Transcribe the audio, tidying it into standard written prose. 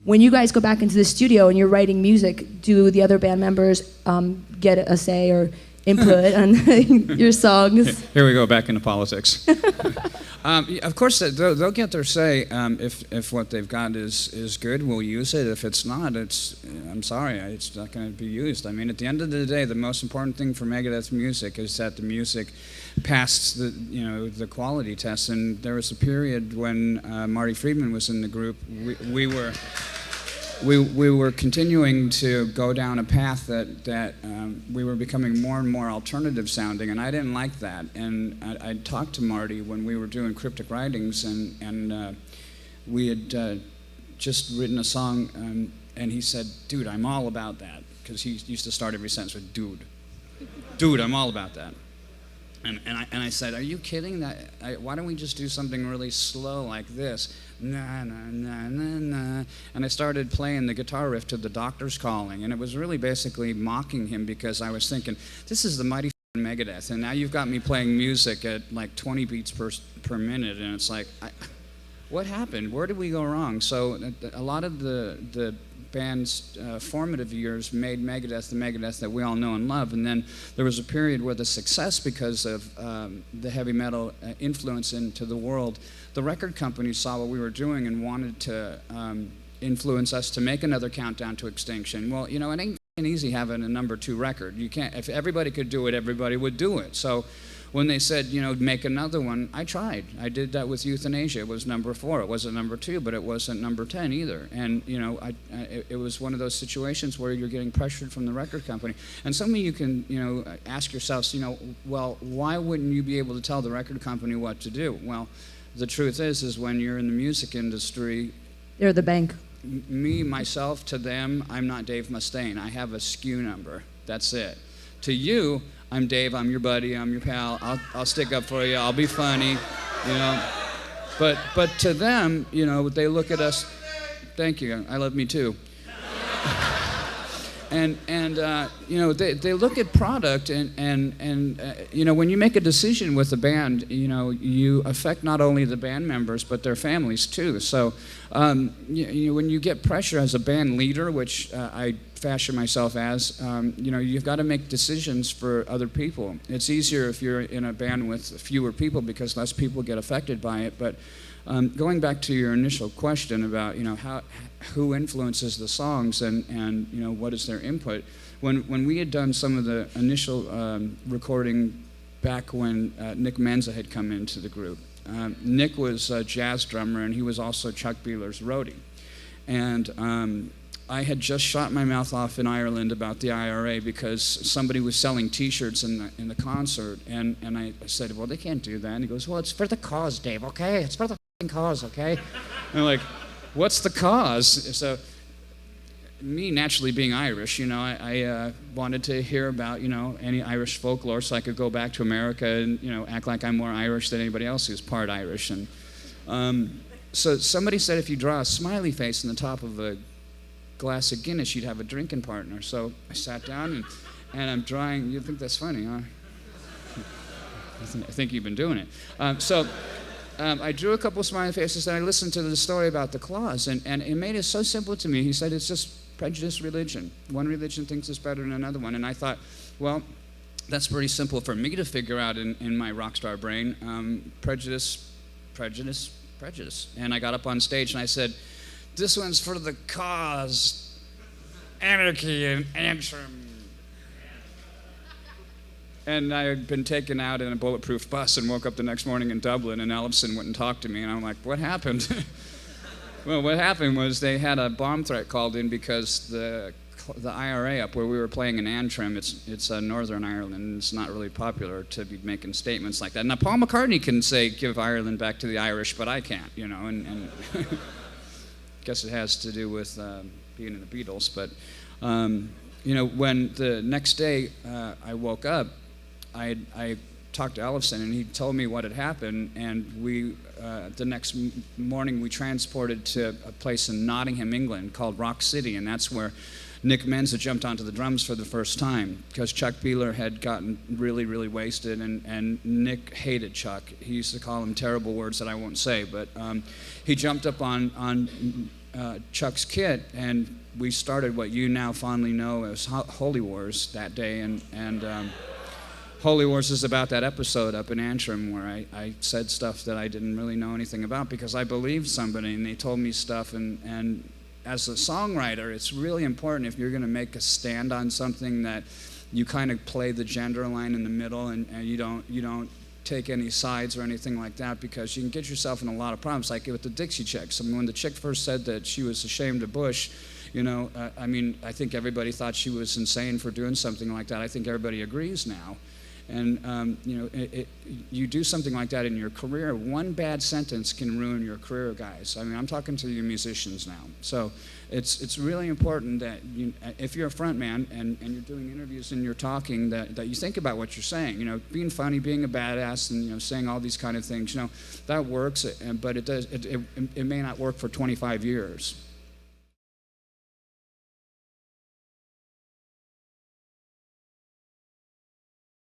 when you guys go back into the studio and you're writing music, do the other band members get a say or input on your songs? Here we go, back into politics. Of course, they'll get their say. If what they've got is good, we'll use it. If it's not, I'm sorry, it's not going to be used. I mean, at the end of the day, the most important thing for Megadeth music is that the music passed the quality test. And there was a period when Marty Friedman was in the group. We were continuing to go down a path that we were becoming more and more alternative sounding, and I didn't like that. And I talked to Marty when we were doing Cryptic Writings, and we had just written a song, and he said, "Dude, I'm all about that," because he used to start every sentence with "dude." "Dude, I'm all about that." And I said, "Are you kidding? Why don't we just do something really slow like this? Na na na na na." And I started playing the guitar riff to "The Doctor's Calling," and it was really basically mocking him because I was thinking, this is the mighty Megadeth, and now you've got me playing music at like 20 beats per minute, and it's like, what happened? Where did we go wrong? So a lot of the band's formative years made Megadeth the Megadeth that we all know and love, and then there was a period where the success, because of the heavy metal influence into the world, the record companies saw what we were doing and wanted to influence us to make another Countdown to Extinction. Well, it ain't easy having a #2 record. You can't. If everybody could do it, everybody would do it. So when they said, make another one, I tried. I did that with Euthanasia. It was #4. It wasn't #2, but it wasn't #10 either. And, it was one of those situations where you're getting pressured from the record company. And some of you can, ask yourselves, well, why wouldn't you be able to tell the record company what to do? Well, the truth is when you're in the music industry, They're the bank. Me, myself, to them, I'm not Dave Mustaine. I have a SKU number. That's it. To you, I'm Dave, I'm your buddy, I'm your pal, I'll stick up for you, I'll be funny, But to them, they look at us, thank you, I love me too. And they look at product, and when you make a decision with a band, you affect not only the band members, but their families too. So when you get pressure as a band leader, which I fashion myself as, you've got to make decisions for other people. It's easier if you're in a band with fewer people because less people get affected by it. But going back to your initial question about who influences the songs and what is their input, when we had done some of the initial recording back when Nick Menza had come into the group, Nick was a jazz drummer and he was also Chuck Beeler's roadie, and I had just shot my mouth off in Ireland about the IRA because somebody was selling T-shirts in the concert, and I said, well, they can't do that. And he goes, well, it's for the cause, Dave, okay? It's for the cause, okay? And I'm like, what's the cause? So me naturally being Irish, I wanted to hear about, any Irish folklore so I could go back to America and, act like I'm more Irish than anybody else who's part Irish. And so somebody said if you draw a smiley face on the top of a glass of Guinness, you'd have a drinking partner. So I sat down and I'm drawing. You think that's funny, huh? I think you've been doing it. I drew a couple of smiley faces and I listened to the story about the claws, and it made it so simple to me. He said it's just prejudice religion. One religion thinks it's better than another one. And I thought, well, that's pretty simple for me to figure out in my rock star brain. Prejudice, prejudice, prejudice. And I got up on stage and I said, this one's for the cause, anarchy and Antrim. And I had been taken out in a bulletproof bus and woke up the next morning in Dublin, and Ellefson wouldn't talk to me, and I'm like, what happened? Well, what happened was they had a bomb threat called in because the IRA up where we were playing in Antrim, it's Northern Ireland, and it's not really popular to be making statements like that. Now, Paul McCartney can say, give Ireland back to the Irish, but I can't, and guess it has to do with being in the Beatles. But when the next day I woke up, I talked to Ellefson and he told me what had happened, and we the next morning we transported to a place in Nottingham, England called Rock City, and that's where Nick Menza jumped onto the drums for the first time because Chuck Beeler had gotten really, really wasted, and Nick hated Chuck. He used to call him terrible words that I won't say, but he jumped up on Chuck's kit, and we started what you now fondly know as Holy Wars that day, and Holy Wars is about that episode up in Antrim where I said stuff that I didn't really know anything about because I believed somebody and they told me stuff, and as a songwriter, it's really important if you're going to make a stand on something that you kind of play the gender line in the middle, and you don't take any sides or anything like that, because you can get yourself in a lot of problems. Like with the Dixie Chicks. I mean, when the chick first said that she was ashamed of Bush, I think everybody thought she was insane for doing something like that. I think everybody agrees now. And you do something like that in your career, one bad sentence can ruin your career, guys. I mean, I'm talking to you musicians now. So it's really important that if you're a front man and you're doing interviews and you're talking, that you think about what you're saying. Being funny, being a badass, and saying all these kind of things. That works, but it may not work for 25 years.